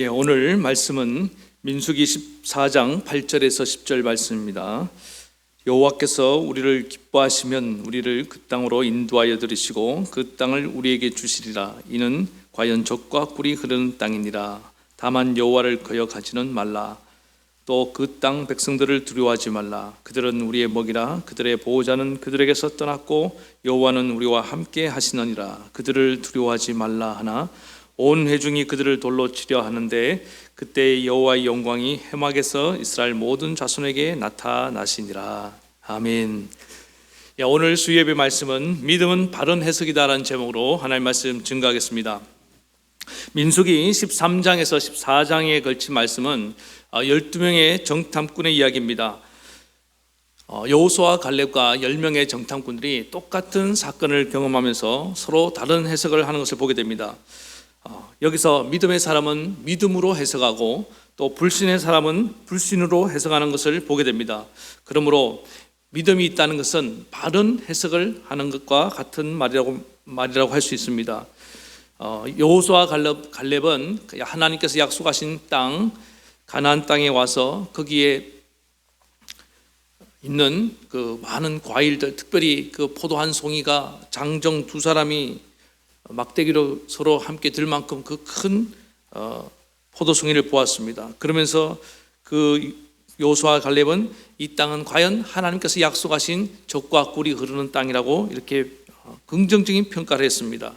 오늘 말씀은 민수기 14장 8절에서 10절 말씀입니다. 여호와께서 우리를 기뻐하시면 우리를 그 땅으로 인도하여 들이시고 그 땅을 우리에게 주시리라. 이는 과연 젖과 꿀이 흐르는 땅이니라. 다만 여호와를 거역하지는 말라. 또 그 땅 백성들을 두려워하지 말라. 그들은 우리의 먹이라. 그들의 보호자는 그들에게서 떠났고 여호와는 우리와 함께 하시느니라. 그들을 두려워하지 말라 하나 온 회중이 그들을 돌로 치려 하는데 그때 여호와의 영광이 해막에서 이스라엘 모든 자손에게 나타나시니라. 아멘. 오늘 수요예배 말씀은 믿음은 바른 해석이다라는 제목으로 하나님 말씀 증거하겠습니다. 민수기 13장에서 14장에 걸친 말씀은 12명의 정탐꾼의 이야기입니다. 여호수아와 갈렙과 10명의 정탐꾼들이 똑같은 사건을 경험하면서 서로 다른 해석을 하는 것을 보게 됩니다. 여기서 믿음의 사람은 믿음으로 해석하고 또 불신의 사람은 불신으로 해석하는 것을 보게 됩니다. 그러므로 믿음이 있다는 것은 바른 해석을 하는 것과 같은 말이라고 할 수 있습니다. 여호수아와 갈렙은 하나님께서 약속하신 땅 가나안 땅에 와서 거기에 있는 그 많은 과일들, 특별히 그 포도 한 송이가 장정 두 사람이 막대기로 서로 함께 들 만큼 그 큰 포도송이를 보았습니다. 그러면서 그 여호수아와 갈렙은 이 땅은 과연 하나님께서 약속하신 젖과 꿀이 흐르는 땅이라고 이렇게 긍정적인 평가를 했습니다.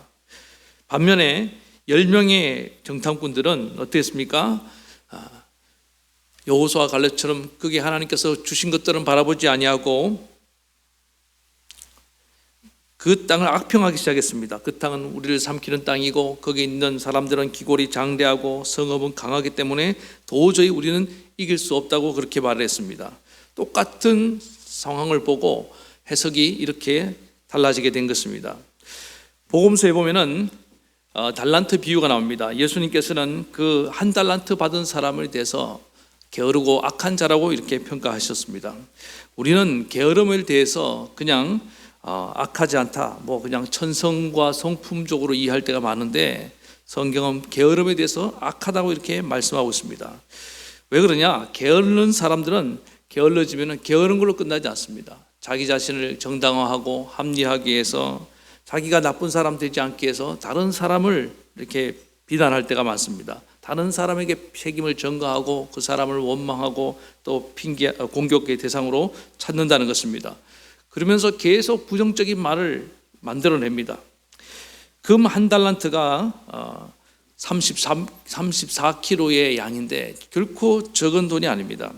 반면에 10명의 정탐꾼들은 어땠습니까? 여호수아와 갈렙처럼 거기 하나님께서 주신 것들은 바라보지 아니하고 그 땅을 악평하기 시작했습니다. 그 땅은 우리를 삼키는 땅이고 거기 있는 사람들은 기골이 장대하고 성읍은 강하기 때문에 도저히 우리는 이길 수 없다고 그렇게 말을 했습니다. 똑같은 상황을 보고 해석이 이렇게 달라지게 된 것입니다. 복음서에 보면은 달란트 비유가 나옵니다. 예수님께서는 그 한 달란트 받은 사람에 대해서 게으르고 악한 자라고 이렇게 평가하셨습니다. 우리는 게으름에 대해서 그냥 악하지 않다, 그냥 천성과 성품적으로 이해할 때가 많은데 성경은 게으름에 대해서 악하다고 이렇게 말씀하고 있습니다. 왜 그러냐? 게으른 사람들은 게을러지면 게으른 걸로 끝나지 않습니다. 자기 자신을 정당화하고 합리하기 위해서 자기가 나쁜 사람 되지 않기 위해서 다른 사람을 이렇게 비난할 때가 많습니다. 다른 사람에게 책임을 전가하고 그 사람을 원망하고 또 공격의 대상으로 찾는다는 것입니다. 그러면서 계속 부정적인 말을 만들어냅니다. 금 한 달란트가 34kg의 양인데 결코 적은 돈이 아닙니다.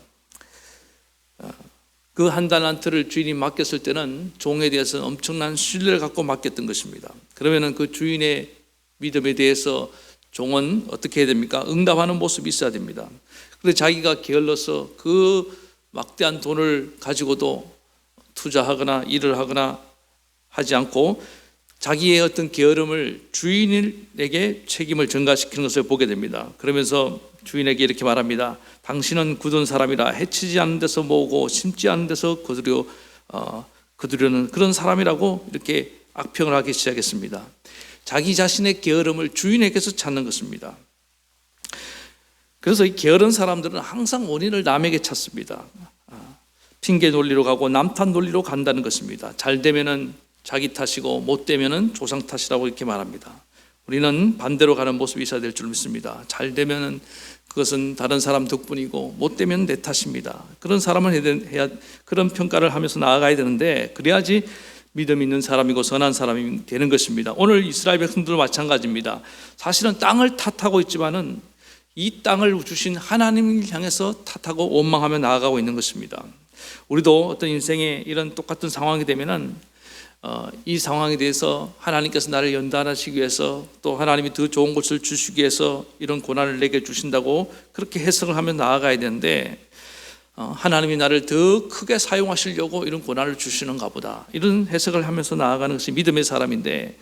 그 한 달란트를 주인이 맡겼을 때는 종에 대해서는 엄청난 신뢰를 갖고 맡겼던 것입니다. 그러면 그 주인의 믿음에 대해서 종은 어떻게 해야 됩니까? 응답하는 모습이 있어야 됩니다. 그런데 자기가 게을러서 그 막대한 돈을 가지고도 투자하거나 일을 하거나 하지 않고 자기의 어떤 게으름을 주인에게 책임을 전가시키는 것을 보게 됩니다. 그러면서 주인에게 이렇게 말합니다. 당신은 굳은 사람이라 해치지 않는 데서 모으고 심지 않는 데서 거두려는 그런 사람이라고 이렇게 악평을 하기 시작했습니다. 자기 자신의 게으름을 주인에게서 찾는 것입니다. 그래서 이 게으른 사람들은 항상 원인을 남에게 찾습니다. 핑계 논리로 가고 남탓 논리로 간다는 것입니다. 잘 되면은 자기 탓이고 못 되면은 조상 탓이라고 이렇게 말합니다. 우리는 반대로 가는 모습이 있어야 될 줄 믿습니다. 잘 되면은 그것은 다른 사람 덕분이고 못 되면 내 탓입니다. 그런 사람은 해야 그런 평가를 하면서 나아가야 되는데 그래야지 믿음 있는 사람이고 선한 사람이 되는 것입니다. 오늘 이스라엘 백성들도 마찬가지입니다. 사실은 땅을 탓하고 있지만은 이 땅을 주신 하나님을 향해서 탓하고 원망하며 나아가고 있는 것입니다. 우리도 어떤 인생에 이런 똑같은 상황이 되면은 이 상황에 대해서 하나님께서 나를 연단하시기 위해서 또 하나님이 더 좋은 것을 주시기 위해서 이런 고난을 내게 주신다고 그렇게 해석을 하며 나아가야 되는데 하나님이 나를 더 크게 사용하시려고 이런 고난을 주시는가 보다 이런 해석을 하면서 나아가는 것이 믿음의 사람인데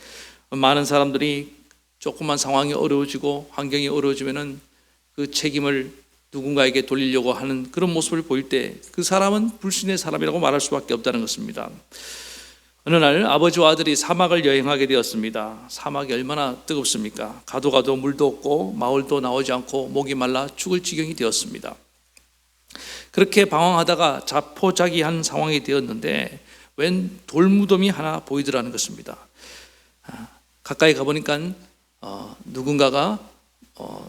많은 사람들이 조금만 상황이 어려워지고 환경이 어려워지면은 그 책임을 누군가에게 돌리려고 하는 그런 모습을 보일 때 그 사람은 불신의 사람이라고 말할 수밖에 없다는 것입니다. 어느 날 아버지와 아들이 사막을 여행하게 되었습니다. 사막이 얼마나 뜨겁습니까? 가도 가도 물도 없고 마을도 나오지 않고 목이 말라 죽을 지경이 되었습니다. 그렇게 방황하다가 자포자기한 상황이 되었는데 웬 돌무덤이 하나 보이더라는 것입니다. 가까이 가보니까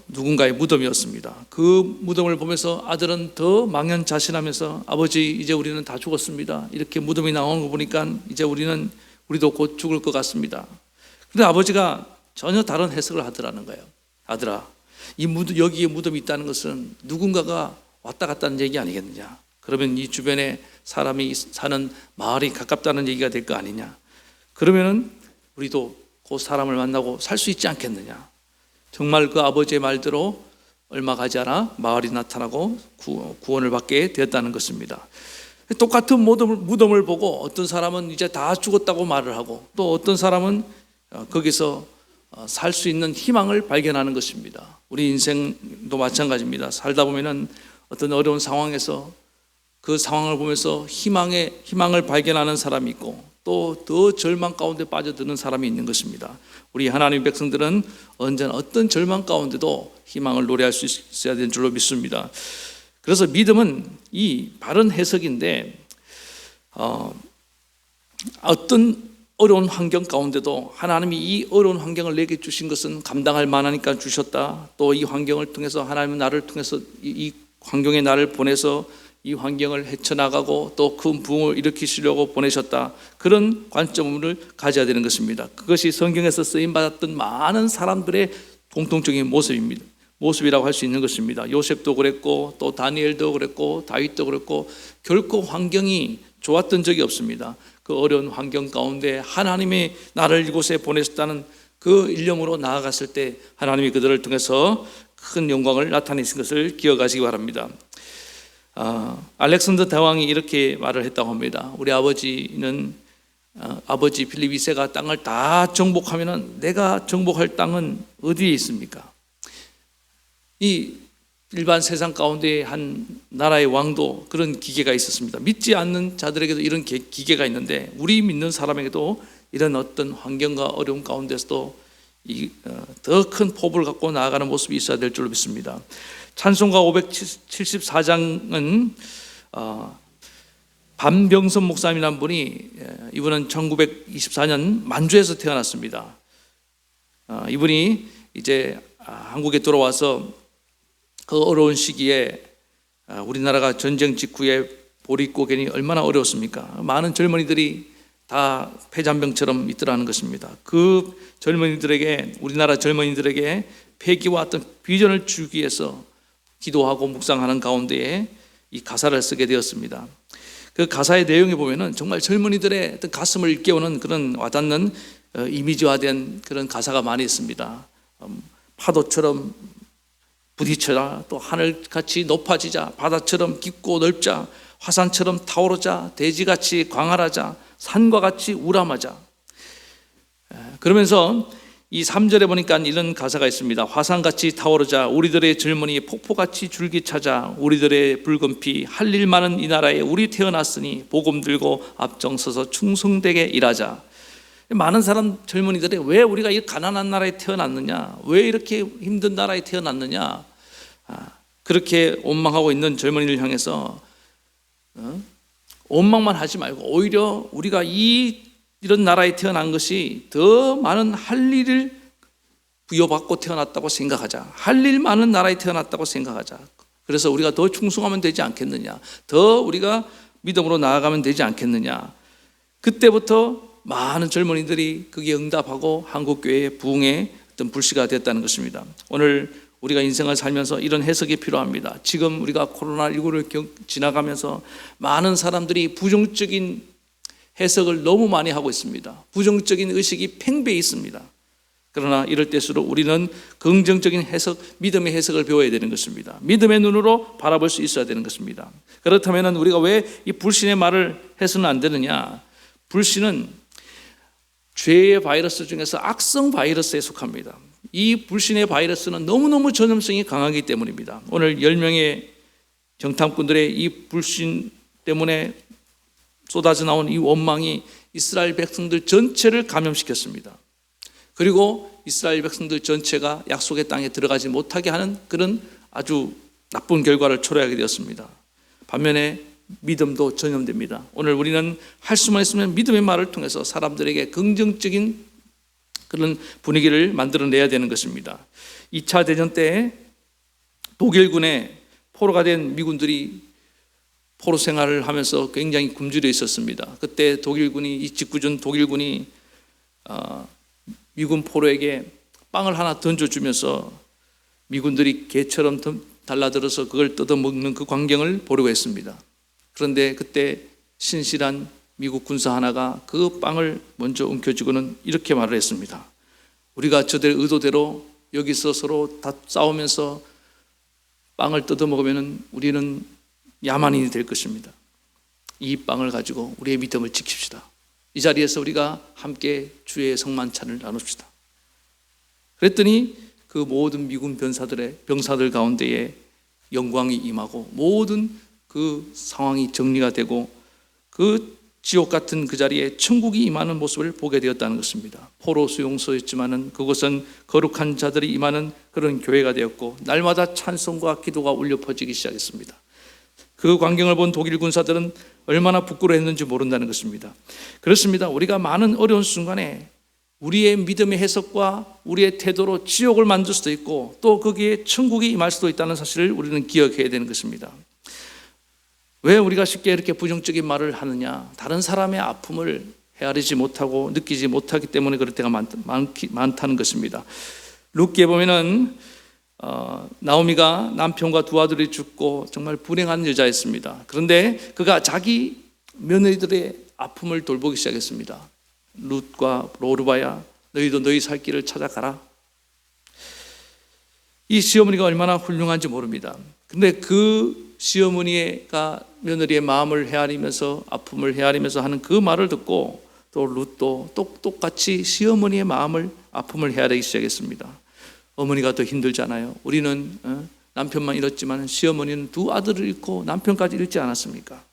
누군가의 무덤이었습니다. 그 무덤을 보면서 아들은 더 망연자실하면서 아버지, 이제 우리는 다 죽었습니다. 이렇게 무덤이 나오는 거 보니까 이제 우리도 곧 죽을 것 같습니다. 그런데 아버지가 전혀 다른 해석을 하더라는 거예요. 아들아, 여기에 무덤이 있다는 것은 누군가가 왔다 갔다는 얘기 아니겠느냐? 그러면 이 주변에 사람이 사는 마을이 가깝다는 얘기가 될 거 아니냐? 그러면은 우리도 곧 사람을 만나고 살 수 있지 않겠느냐? 정말 그 아버지의 말대로 얼마 가지 않아 마을이 나타나고 구원을 받게 되었다는 것입니다. 똑같은 무덤을 보고 어떤 사람은 이제 다 죽었다고 말을 하고, 또 어떤 사람은 거기서 살 수 있는 희망을 발견하는 것입니다. 우리 인생도 마찬가지입니다. 살다 보면은 어떤 어려운 상황에서 그 상황을 보면서 희망을 발견하는 사람이 있고, 또 더 절망 가운데 빠져드는 사람이 있는 것입니다. 우리 하나님의 백성들은 언제나 어떤 절망 가운데도 희망을 노래할 수 있어야 되는 줄로 믿습니다. 그래서 믿음은 이 바른 해석인데, 어떤 어려운 환경 가운데도 하나님이 이 어려운 환경을 내게 주신 것은 감당할 만하니까 주셨다. 또 이 환경을 통해서 하나님은 나를 통해서 이 환경에 나를 보내서 이 환경을 헤쳐나가고 또 큰 부흥을 일으키시려고 보내셨다. 그런 관점을 가져야 되는 것입니다. 그것이 성경에서 쓰임받았던 많은 사람들의 공통적인 모습이라고 할 수 있는 것입니다. 요셉도 그랬고, 또 다니엘도 그랬고, 다윗도 그랬고, 결코 환경이 좋았던 적이 없습니다. 그 어려운 환경 가운데 하나님이 나를 이곳에 보내셨다는 그 일념으로 나아갔을 때 하나님이 그들을 통해서 큰 영광을 나타내신 것을 기억하시기 바랍니다. 알렉산더 대왕이 이렇게 말을 했다고 합니다. 우리 아버지는 아버지 필립 2세가 땅을 다 정복하면은 내가 정복할 땅은 어디에 있습니까? 이 일반 세상 가운데 한 나라의 왕도 그런 기계가 있었습니다. 믿지 않는 자들에게도 이런 기계가 있는데, 우리 믿는 사람에게도 이런 어떤 환경과 어려움 가운데서도 더 큰 포부를 갖고 나아가는 모습이 있어야 될 줄로 믿습니다. 찬송가 574장은 반병선 목사님이라는 분이, 이분은 1924년 만주에서 태어났습니다. 이분이 이제 한국에 돌아와서 그 어려운 시기에, 우리나라가 전쟁 직후에 보릿고개니 얼마나 어려웠습니까? 많은 젊은이들이 다 폐잔병처럼 있더라는 것입니다. 그 젊은이들에게, 우리나라 젊은이들에게 패기와 어떤 비전을 주기 위해서 기도하고 묵상하는 가운데에 이 가사를 쓰게 되었습니다. 그 가사의 내용에 보면은 정말 젊은이들의 어떤 가슴을 일깨우는 그런 와닿는 이미지화된 그런 가사가 많이 있습니다. 파도처럼 부딪혀라, 또 하늘같이 높아지자, 바다처럼 깊고 넓자, 화산처럼 타오르자, 대지같이 광활하자, 산과 같이 우람하자. 그러면서 이 3절에 보니까 이런 가사가 있습니다. 화산같이 타오르자, 우리들의 젊은이 폭포같이 줄기차자, 우리들의 붉은 피 할 일 많은 이 나라에 우리 태어났으니 복음 들고 앞장서서 충성되게 일하자. 많은 사람 젊은이들이 왜 우리가 이 가난한 나라에 태어났느냐, 왜 이렇게 힘든 나라에 태어났느냐, 그렇게 원망하고 있는 젊은이를 향해서 원망만 하지 말고 오히려 우리가 이런 나라에 태어난 것이 더 많은 할 일을 부여받고 태어났다고 생각하자. 할 일 많은 나라에 태어났다고 생각하자. 그래서 우리가 더 충성하면 되지 않겠느냐, 더 우리가 믿음으로 나아가면 되지 않겠느냐. 그때부터 많은 젊은이들이 거기에 응답하고 한국교회의 부흥의 어떤 불씨가 됐다는 것입니다. 오늘 우리가 인생을 살면서 이런 해석이 필요합니다. 지금 우리가 코로나19를 지나가면서 많은 사람들이 부정적인 해석을 너무 많이 하고 있습니다. 부정적인 의식이 팽배해 있습니다. 그러나 이럴 때일수록 우리는 긍정적인 해석, 믿음의 해석을 배워야 되는 것입니다. 믿음의 눈으로 바라볼 수 있어야 되는 것입니다. 그렇다면 우리가 왜 이 불신의 말을 해서는 안 되느냐? 불신은 죄의 바이러스 중에서 악성 바이러스에 속합니다. 이 불신의 바이러스는 너무너무 전염성이 강하기 때문입니다. 오늘 10명의 정탐꾼들의 이 불신 때문에 쏟아져 나온 이 원망이 이스라엘 백성들 전체를 감염시켰습니다. 그리고 이스라엘 백성들 전체가 약속의 땅에 들어가지 못하게 하는 그런 아주 나쁜 결과를 초래하게 되었습니다. 반면에 믿음도 전염됩니다. 오늘 우리는 할 수만 있으면 믿음의 말을 통해서 사람들에게 긍정적인 그런 분위기를 만들어내야 되는 것입니다. 2차 대전 때 독일군에 포로가 된 미군들이 포로 생활을 하면서 굉장히 굶주려 있었습니다. 그때 독일군이, 이 직구준 독일군이 미군 포로에게 빵을 하나 던져주면서 미군들이 개처럼 달라들어서 그걸 뜯어먹는 그 광경을 보려고 했습니다. 그런데 그때 신실한 미국 군사 하나가 그 빵을 먼저 움켜쥐고는 이렇게 말을 했습니다. 우리가 저들의 의도대로 여기서 서로 다 싸우면서 빵을 뜯어먹으면 우리는 야만인이 될 것입니다. 이 빵을 가지고 우리의 믿음을 지킵시다. 이 자리에서 우리가 함께 주의 성만찬을 나눕시다. 그랬더니 그 모든 미군 병사들 가운데에 영광이 임하고 모든 그 상황이 정리가 되고 그 지옥 같은 그 자리에 천국이 임하는 모습을 보게 되었다는 것입니다. 포로 수용소였지만은 그곳은 거룩한 자들이 임하는 그런 교회가 되었고 날마다 찬송과 기도가 울려 퍼지기 시작했습니다. 그 광경을 본 독일 군사들은 얼마나 부끄러워했는지 모른다는 것입니다. 그렇습니다. 우리가 많은 어려운 순간에 우리의 믿음의 해석과 우리의 태도로 지옥을 만들 수도 있고 또 거기에 천국이 임할 수도 있다는 사실을 우리는 기억해야 되는 것입니다. 왜 우리가 쉽게 이렇게 부정적인 말을 하느냐? 다른 사람의 아픔을 헤아리지 못하고 느끼지 못하기 때문에 그럴 때가 많다는 것입니다. 룻기에 보면은 나오미가 남편과 두 아들이 죽고 정말 불행한 여자였습니다. 그런데 그가 자기 며느리들의 아픔을 돌보기 시작했습니다. 룻과 오르바야, 너희도 너희 살 길을 찾아가라. 이 시어머니가 얼마나 훌륭한지 모릅니다. 근데 그 시어머니가 며느리의 마음을 헤아리면서 아픔을 헤아리면서 하는 그 말을 듣고 또 룻도 똑같이 시어머니의 아픔을 헤아리기 시작했습니다. 어머니가 더 힘들잖아요. 우리는 남편만 잃었지만 시어머니는 두 아들을 잃고 남편까지 잃지 않았습니까?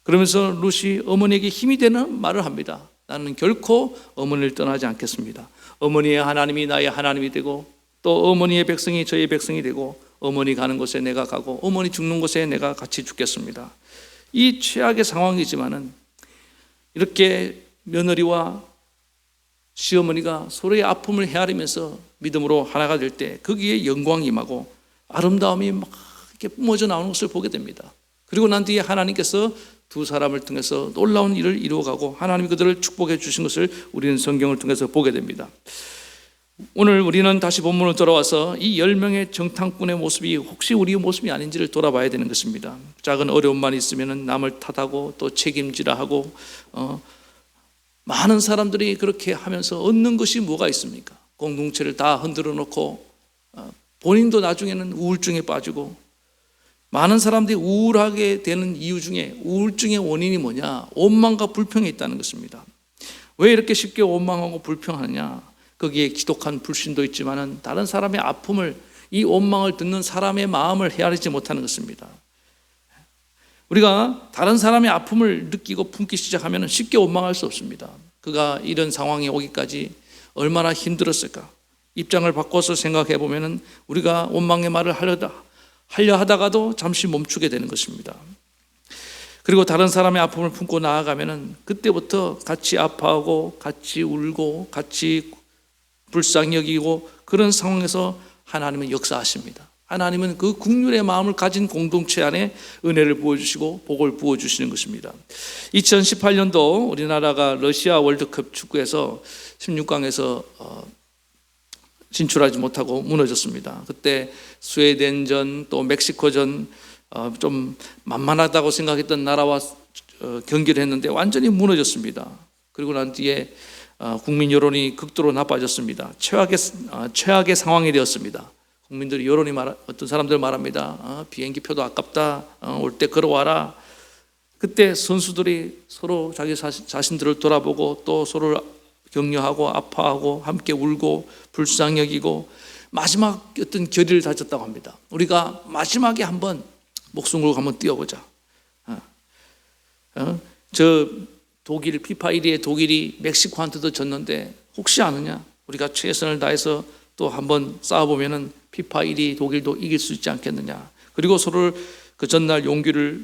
그러면서 룻이 어머니에게 힘이 되는 말을 합니다. 나는 결코 어머니를 떠나지 않겠습니다. 어머니의 하나님이 나의 하나님이 되고 또 어머니의 백성이 저의 백성이 되고 어머니 가는 곳에 내가 가고 어머니 죽는 곳에 내가 같이 죽겠습니다. 이 최악의 상황이지만은 이렇게 며느리와 시어머니가 서로의 아픔을 헤아리면서 믿음으로 하나가 될 때 거기에 영광이 임하고 아름다움이 막 이렇게 뿜어져 나오는 것을 보게 됩니다. 그리고 난 뒤에 하나님께서 두 사람을 통해서 놀라운 일을 이루어가고 하나님이 그들을 축복해 주신 것을 우리는 성경을 통해서 보게 됩니다. 오늘 우리는 다시 본문으로 돌아와서 이 10명의 정탐꾼의 모습이 혹시 우리의 모습이 아닌지를 돌아봐야 되는 것입니다. 작은 어려움만 있으면 남을 탓하고 또 책임지라 하고 많은 사람들이 그렇게 하면서 얻는 것이 뭐가 있습니까? 공동체를 다 흔들어 놓고 본인도 나중에는 우울증에 빠지고 많은 사람들이 우울하게 되는 이유 중에 우울증의 원인이 뭐냐? 원망과 불평에 있다는 것입니다. 왜 이렇게 쉽게 원망하고 불평하느냐? 거기에 지독한 불신도 있지만은 다른 사람의 아픔을 이 원망을 듣는 사람의 마음을 헤아리지 못하는 것입니다. 우리가 다른 사람의 아픔을 느끼고 품기 시작하면 쉽게 원망할 수 없습니다. 그가 이런 상황에 오기까지 얼마나 힘들었을까? 입장을 바꿔서 생각해 보면은 우리가 원망의 말을 하려 하다가도 잠시 멈추게 되는 것입니다. 그리고 다른 사람의 아픔을 품고 나아가면은 그때부터 같이 아파하고 같이 울고 같이 불쌍히 여기고 그런 상황에서 하나님은 역사하십니다. 하나님은 그 긍휼의 마음을 가진 공동체 안에 은혜를 부어주시고 복을 부어주시는 것입니다. 2018년도 우리나라가 러시아 월드컵 축구에서 16강에서 진출하지 못하고 무너졌습니다. 그때 스웨덴전 또 멕시코전 좀 만만하다고 생각했던 나라와 경기를 했는데 완전히 무너졌습니다. 그리고 난 뒤에 국민 여론이 극도로 나빠졌습니다. 최악의 상황이 되었습니다. 국민들이 어떤 사람들 말합니다. 비행기 표도 아깝다. 올 때 걸어와라. 그때 선수들이 서로 자기 자신들을 돌아보고 또 서로를 격려하고 아파하고 함께 울고 불쌍히 여기고 마지막 어떤 결의를 다졌다고 합니다. 우리가 마지막에 한번 목숨 걸고 한번 뛰어보자. 저 독일 피파 1위의 독일이 멕시코한테도 졌는데 혹시 아느냐? 우리가 최선을 다해서 또 한번 싸워보면은 피파 1위 독일도 이길 수 있지 않겠느냐. 그리고 서로를 그 전날 용기를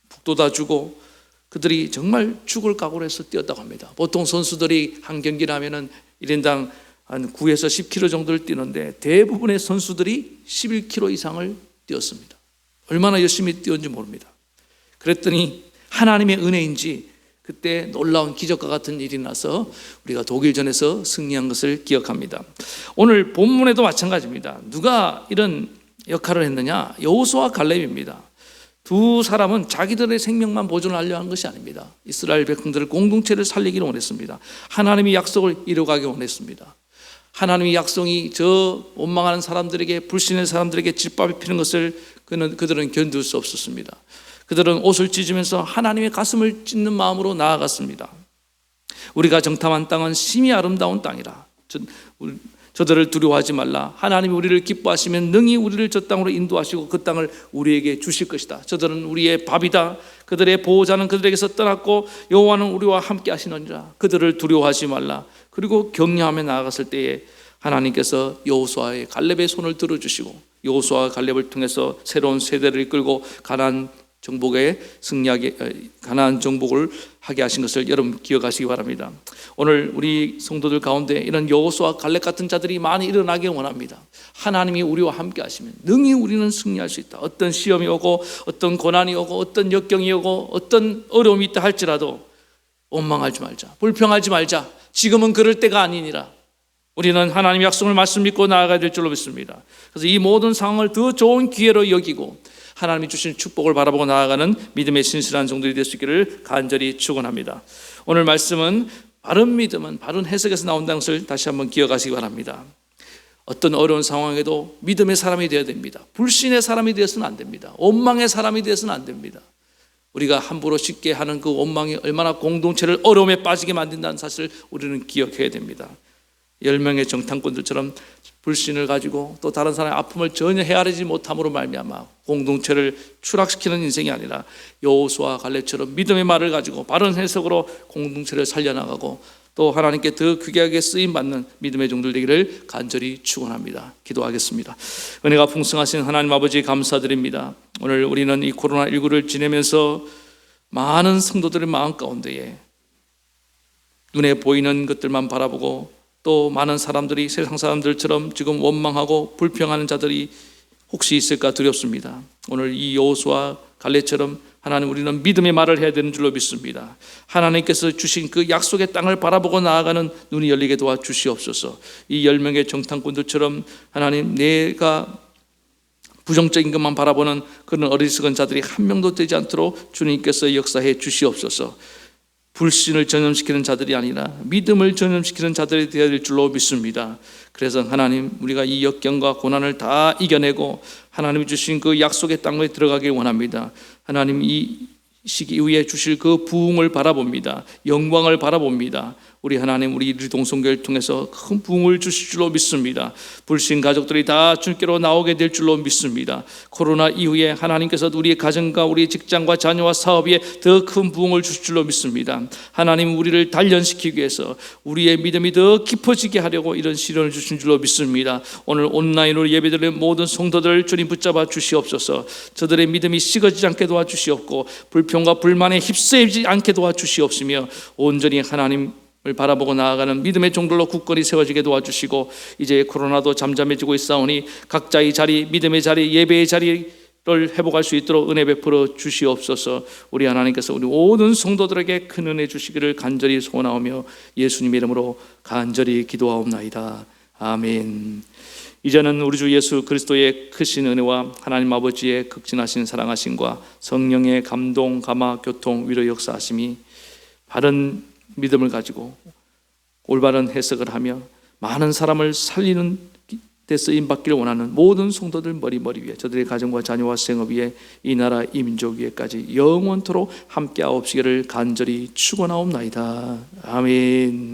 북돋아주고 그들이 정말 죽을 각오로 해서 뛰었다고 합니다. 보통 선수들이 한 경기를 하면은 1인당 한 9에서 10km 정도를 뛰는데 대부분의 선수들이 11km 이상을 뛰었습니다. 얼마나 열심히 뛰었는지 모릅니다. 그랬더니 하나님의 은혜인지 그때 놀라운 기적과 같은 일이 나서 우리가 독일전에서 승리한 것을 기억합니다. 오늘 본문에도 마찬가지입니다. 누가 이런 역할을 했느냐? 여호수아와 갈렙입니다. 두 사람은 자기들의 생명만 보존하려 한 것이 아닙니다. 이스라엘 백성들을 공동체를 살리기를 원했습니다. 하나님이 약속을 이루어가기 원했습니다. 하나님의 약속이 저 원망하는 사람들에게, 불신의 사람들에게 짓밟히는 것을 그들은 견딜 수 없었습니다. 그들은 옷을 찢으면서 하나님의 가슴을 찢는 마음으로 나아갔습니다. 우리가 정탐한 땅은 심히 아름다운 땅이라. 저들을 두려워하지 말라. 하나님이 우리를 기뻐하시면 능히 우리를 저 땅으로 인도하시고 그 땅을 우리에게 주실 것이다. 저들은 우리의 밥이다. 그들의 보호자는 그들에게서 떠났고 여호와는 우리와 함께 하시느니라. 그들을 두려워하지 말라. 그리고 격려하며 나아갔을 때에 하나님께서 여호수아의 갈렙의 손을 들어주시고 여호수아와 갈렙을 통해서 새로운 세대를 이끌고 가나안 정복을 하게 하신 것을 여러분 기억하시기 바랍니다. 오늘 우리 성도들 가운데 이런 여호수아 갈렙 같은 자들이 많이 일어나길 원합니다. 하나님이 우리와 함께 하시면 능히 우리는 승리할 수 있다. 어떤 시험이 오고 어떤 고난이 오고 어떤 역경이 오고 어떤 어려움이 있다 할지라도 원망하지 말자, 불평하지 말자. 지금은 그럴 때가 아니니라. 우리는 하나님의 약속을 말씀 믿고 나아가야 될 줄로 믿습니다. 그래서 이 모든 상황을 더 좋은 기회로 여기고 하나님이 주신 축복을 바라보고 나아가는 믿음의 신실한 종들이 될 수 있기를 간절히 축원합니다. 오늘 말씀은 바른 믿음은 바른 해석에서 나온다는 것을 다시 한번 기억하시기 바랍니다. 어떤 어려운 상황에도 믿음의 사람이 되어야 됩니다. 불신의 사람이 되어서는 안 됩니다. 원망의 사람이 되어서는 안 됩니다. 우리가 함부로 쉽게 하는 그 원망이 얼마나 공동체를 어려움에 빠지게 만든다는 사실을 우리는 기억해야 됩니다. 10명의 정탐꾼들처럼 불신을 가지고 또 다른 사람의 아픔을 전혀 헤아리지 못함으로 말미암아 공동체를 추락시키는 인생이 아니라 여호수아 갈렙처럼 믿음의 말을 가지고 바른 해석으로 공동체를 살려나가고 또 하나님께 더 귀하게 쓰임받는 믿음의 종들 되기를 간절히 축원합니다. 기도하겠습니다. 은혜가 풍성하신 하나님 아버지 감사드립니다. 오늘 우리는 이 코로나19를 지내면서 많은 성도들의 마음 가운데에 눈에 보이는 것들만 바라보고 또 많은 사람들이 세상 사람들처럼 지금 원망하고 불평하는 자들이 혹시 있을까 두렵습니다. 오늘 이 여호수아 갈렙처럼 하나님 우리는 믿음의 말을 해야 되는 줄로 믿습니다. 하나님께서 주신 그 약속의 땅을 바라보고 나아가는 눈이 열리게 도와주시옵소서. 이 10명의 정탐꾼들처럼 하나님 내가 부정적인 것만 바라보는 그런 어리석은 자들이 한 명도 되지 않도록 주님께서 역사해 주시옵소서. 불신을 전염시키는 자들이 아니라 믿음을 전염시키는 자들이 되어야 될 줄로 믿습니다. 그래서 하나님 우리가 이 역경과 고난을 다 이겨내고 하나님이 주신 그 약속의 땅에 들어가길 원합니다. 하나님 이 시기 이후에 주실 그 부흥을 바라봅니다. 영광을 바라봅니다. 우리 하나님 우리 동성교회를 통해서 큰 부흥을 주실 줄로 믿습니다. 불신 가족들이 다 주께로 나오게 될 줄로 믿습니다. 코로나 이후에 하나님께서 우리의 가정과 우리의 직장과 자녀와 사업에 더 큰 부흥을 주실 줄로 믿습니다. 하나님 우리를 단련시키기 위해서 우리의 믿음이 더 깊어지게 하려고 이런 시련을 주신 줄로 믿습니다. 오늘 온라인으로 예배드리는 모든 성도들 주님 붙잡아 주시옵소서. 저들의 믿음이 식어지지 않게 도와주시옵고 불평과 불만에 휩싸이지 않게 도와주시옵으며 온전히 하나님 을 바라보고 나아가는 믿음의 종들로 굳건히 세워지게 도와주시고 이제 코로나도 잠잠해지고 있사오니 각자의 자리, 믿음의 자리, 예배의 자리를 회복할 수 있도록 은혜 베풀어 주시옵소서. 우리 하나님께서 우리 모든 성도들에게 큰 은혜 주시기를 간절히 소원하오며 예수님 이름으로 간절히 기도하옵나이다. 아멘. 이제는 우리 주 예수 그리스도의 크신 은혜와 하나님 아버지의 극진하신 사랑하심과 성령의 감동, 감화, 교통, 위로 역사하심이 바른 믿음을 가지고 올바른 해석을 하며 많은 사람을 살리는 데 쓰임받기를 원하는 모든 성도들 머리 위에 저들의 가정과 자녀와 생업 위에 이 나라 이 민족 위에까지 영원토록 함께하옵시기를 간절히 축원하옵나이다. 아멘.